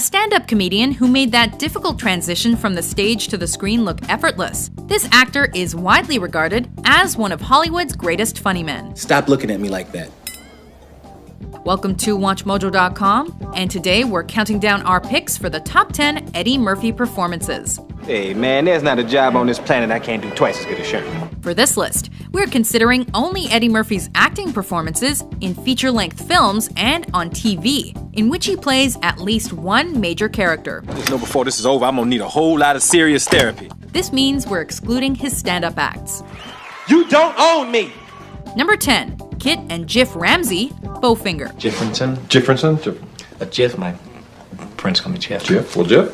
stand-up comedian who made that difficult transition from the stage to the screen look effortless. This actor is widely regarded as one of Hollywood's greatest funny men. Stop looking at me like that. Welcome to WatchMojo.com, and today we're counting down our picks for the top 10 Eddie Murphy performances. Hey man, there's not a job on this planet I can't do twice as good as Sherman. For this list, we're considering only Eddie Murphy's acting performances in feature-length films and on TV, in which he plays at least one major character. Just know before this is over, I'm gonna need a whole lot of serious therapy. This means we're excluding his stand-up acts. You don't own me! Number 10, Kit and Jiff Ramsey, Bowfinger. Jiffrinson? Jiff, my friends call me Jiff. Jiff? Well, Jiff,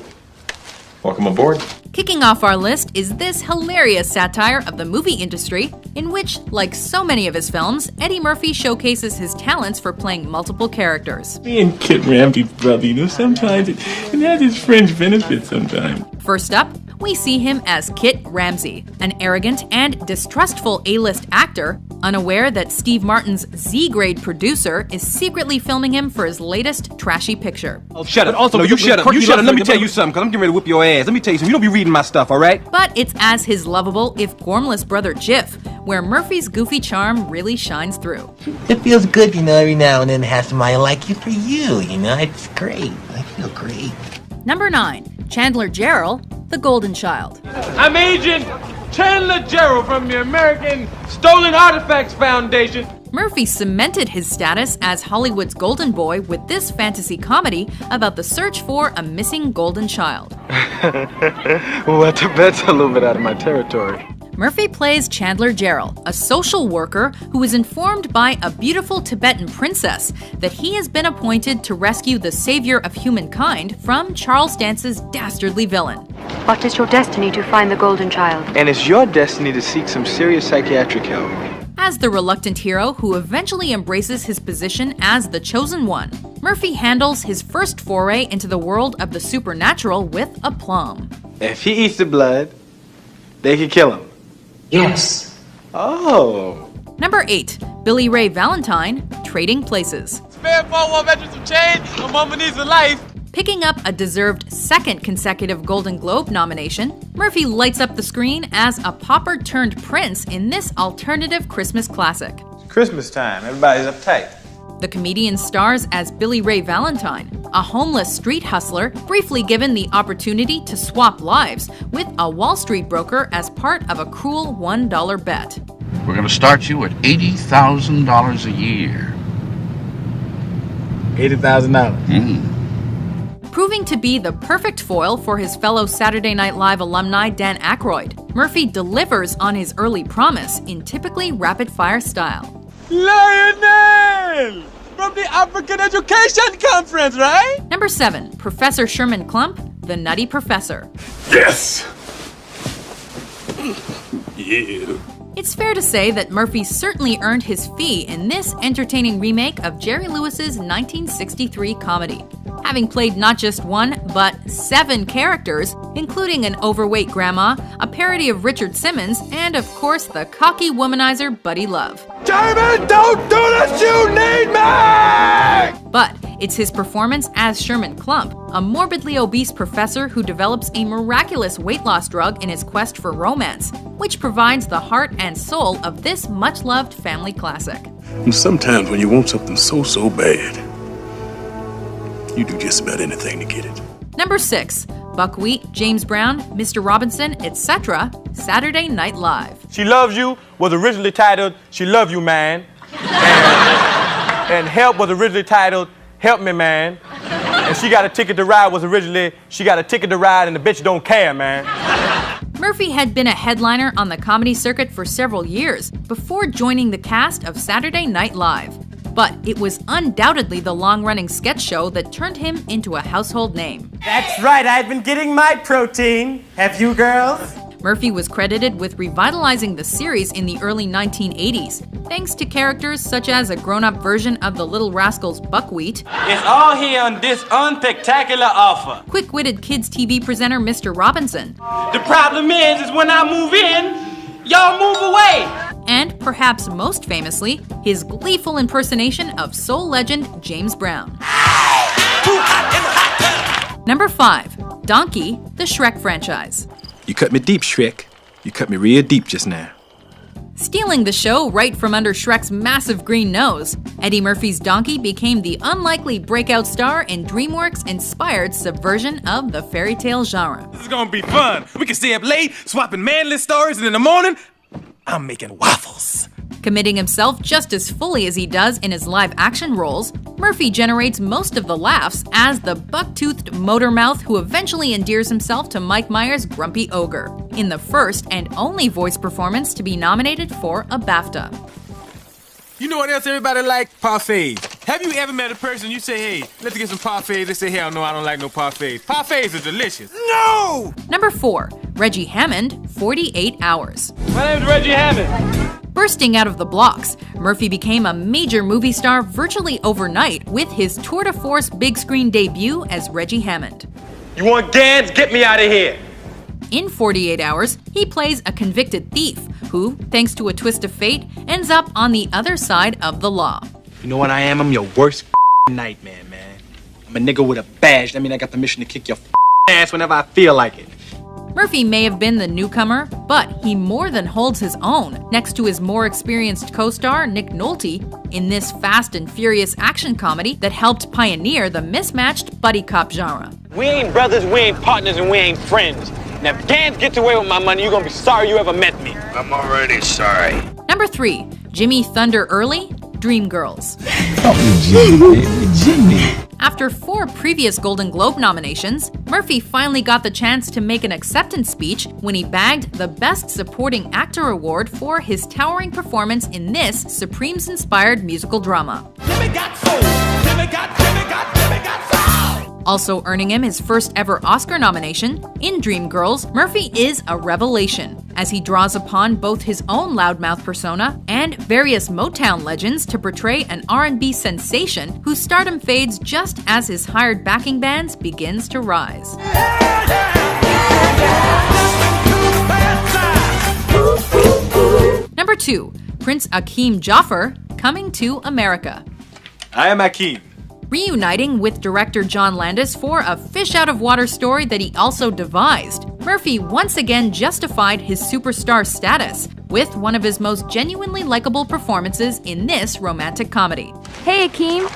welcome aboard. Kicking off our list is this hilarious satire of the movie industry, in which, like so many of his films, Eddie Murphy showcases his talents for playing multiple characters. Me and Kit Ramsey's brother, sometimes it has its fringe benefits sometimes. First up, we see him as Kit Ramsey, an arrogant and distrustful A-list actor, unaware that Steve Martin's Z-grade producer is secretly filming him for his latest trashy picture. Oh, shut up. No, you shut up. You shut up. Let me tell you something, because I'm getting ready to whip your ass. Let me tell you something. You don't be reading my stuff, all right? But it's as his lovable, if gormless brother Jiff, where Murphy's goofy charm really shines through. It feels good, every now and then to have somebody like you for you, It's great. I feel great. Number 9, Chandler Jarrell, the Golden Child. I'm Agent Chandler Jarrell from the American Stolen Artifacts Foundation. Murphy cemented his status as Hollywood's golden boy with this fantasy comedy about the search for a missing golden child. Well, that's a little bit out of my territory. Murphy plays Chandler Jarrell, a social worker who is informed by a beautiful Tibetan princess that he has been appointed to rescue the savior of humankind from Charles Dance's dastardly villain. But it's your destiny to find the golden child. And it's your destiny to seek some serious psychiatric help. As the reluctant hero who eventually embraces his position as the chosen one, Murphy handles his first foray into the world of the supernatural with aplomb. If he eats the blood, they can kill him. Yes. Oh. Number 8, Billy Ray Valentine, Trading Places. Spare 4 veterans some change, my mama needs a life. Picking up a deserved second consecutive Golden Globe nomination, Murphy lights up the screen as a pauper turned prince in this alternative Christmas classic. Christmas time, everybody's uptight. The comedian stars as Billy Ray Valentine, a homeless street hustler briefly given the opportunity to swap lives with a Wall Street broker as part of a cruel $1 bet. We're going to start you at $80,000 a year. $80,000. Proving to be the perfect foil for his fellow Saturday Night Live alumni Dan Aykroyd, Murphy delivers on his early promise in typically rapid-fire style. Lionel! From the African Education Conference, right? Number 7, Professor Sherman Klump, the Nutty Professor. Yes! Yeah. It's fair to say that Murphy certainly earned his fee in this entertaining remake of Jerry Lewis's 1963 comedy, having played not just one, but 7 characters, including an overweight grandma, a parody of Richard Simmons, and of course the cocky womanizer Buddy Love. David, don't do this! You need me! But it's his performance as Sherman Klump, a morbidly obese professor who develops a miraculous weight loss drug in his quest for romance, which provides the heart and soul of this much-loved family classic. And sometimes when you want something so bad, you do just about anything to get it. Number 6, Buckwheat, James Brown, Mr. Robinson, etc., Saturday Night Live. She Loves You was originally titled She Love You, Man. And Help was originally titled Help Me, Man. And She Got a Ticket to Ride was originally She Got a Ticket to Ride and the Bitch Don't Care, Man. Murphy had been a headliner on the comedy circuit for several years before joining the cast of Saturday Night Live. But it was undoubtedly the long-running sketch show that turned him into a household name. That's right, I've been getting my protein. Have you, girls? Murphy was credited with revitalizing the series in the early 1980s, thanks to characters such as a grown-up version of the Little Rascals' Buckwheat. It's all here on this unspectacular offer. Quick-witted kids TV presenter Mr. Robinson. The problem is when I move in, y'all move away. And perhaps most famously, his gleeful impersonation of soul legend James Brown. Number 5. Donkey, the Shrek franchise. You cut me deep, Shrek. You cut me real deep just now. Stealing the show right from under Shrek's massive green nose, Eddie Murphy's Donkey became the unlikely breakout star in DreamWorks-inspired subversion of the fairy tale genre. This is gonna be fun. We can stay up late, swapping manly stories, and in the morning, I'm making waffles. Committing himself just as fully as he does in his live-action roles, Murphy generates most of the laughs as the buck-toothed motor mouth who eventually endears himself to Mike Myers' grumpy ogre, in the first and only voice performance to be nominated for a BAFTA. You know what else everybody like? Parfaits. Have you ever met a person you say, hey, let's get some parfaits? They say, hell no, I don't like no parfaits. Parfaits are delicious. No! Number 4. Reggie Hammond, 48 Hours. My name's Reggie Hammond. Bursting out of the blocks, Murphy became a major movie star virtually overnight with his tour de force big screen debut as Reggie Hammond. You want Gans? Get me out of here. In 48 Hours, he plays a convicted thief who, thanks to a twist of fate, ends up on the other side of the law. You know what I am? I'm your worst nightmare, man. I'm a nigga with a badge. That means I got permission to kick your ass whenever I feel like it. Murphy may have been the newcomer, but he more than holds his own next to his more experienced co-star Nick Nolte in this fast and furious action comedy that helped pioneer the mismatched buddy cop genre. We ain't brothers, we ain't partners, and we ain't friends. Now if Gans gets away with my money, you're gonna be sorry you ever met me. I'm already sorry. Number 3. Jimmy Thunder Early, Dreamgirls. Jimmy. After 4 previous Golden Globe nominations, Murphy finally got the chance to make an acceptance speech when he bagged the Best Supporting Actor award for his towering performance in this Supremes-inspired musical drama. Jimmy got soul. Jimmy got soul. Also earning him his first ever Oscar nomination, in Dreamgirls, Murphy is a revelation, as he draws upon both his own loudmouth persona and various Motown legends to portray an R&B sensation whose stardom fades just as his hired backing bands begins to rise. Number 2. Prince Akeem Jaffer, Coming to America. I am Akeem. Reuniting with director John Landis for a fish-out-of-water story that he also devised, Murphy once again justified his superstar status with one of his most genuinely likable performances in this romantic comedy. Hey, Akeem.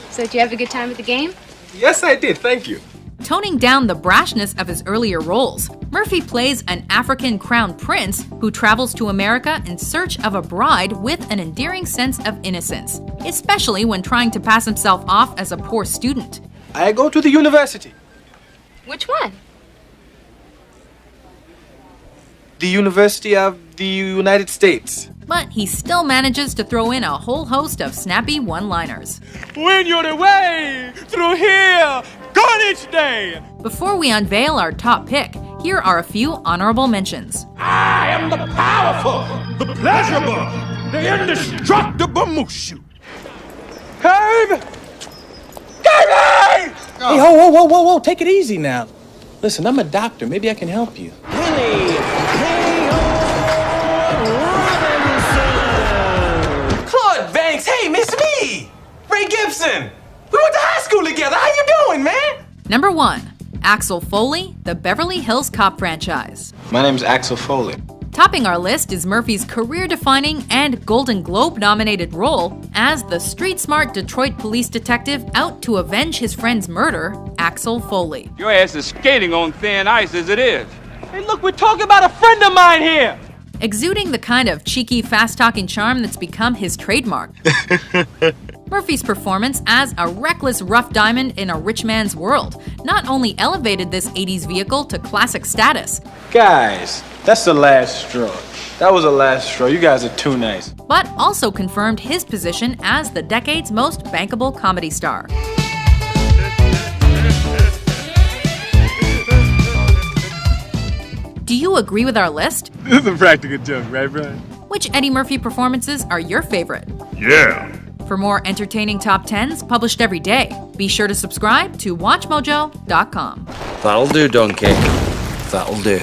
So, did you have a good time at the game? Yes, I did. Thank you. Toning down the brashness of his earlier roles, Murphy plays an African crown prince who travels to America in search of a bride with an endearing sense of innocence, especially when trying to pass himself off as a poor student. I go to the university. Which one? The University of the United States. But he still manages to throw in a whole host of snappy one-liners. When you're away through here, Carnage Day. Before we unveil our top pick, here are a few honorable mentions. I am the powerful, the pleasurable, the indestructible Mushu. Herb! Hey, whoa, take it easy now. Listen, I'm a doctor. Maybe I can help you. Claude Banks, hey, miss me! Ray Gibson! We went to high school together. How you doing, man? Number 1. Axel Foley, the Beverly Hills Cop franchise. My name's Axel Foley. Topping our list is Murphy's career-defining and Golden Globe-nominated role as the street-smart Detroit police detective out to avenge his friend's murder, Axel Foley. Your ass is skating on thin ice as it is. Hey, look, we're talking about a friend of mine here. Exuding the kind of cheeky, fast-talking charm that's become his trademark. Murphy's performance as a reckless rough diamond in a rich man's world not only elevated this 80s vehicle to classic status, Guys, that's the last straw. That was the last straw. You guys are too nice. but also confirmed his position as the decade's most bankable comedy star. Do you agree with our list? This is a practical joke, right, Brian? Which Eddie Murphy performances are your favorite? Yeah. For more entertaining top 10s published every day, be sure to subscribe to WatchMojo.com. That'll do, Donkey. That'll do.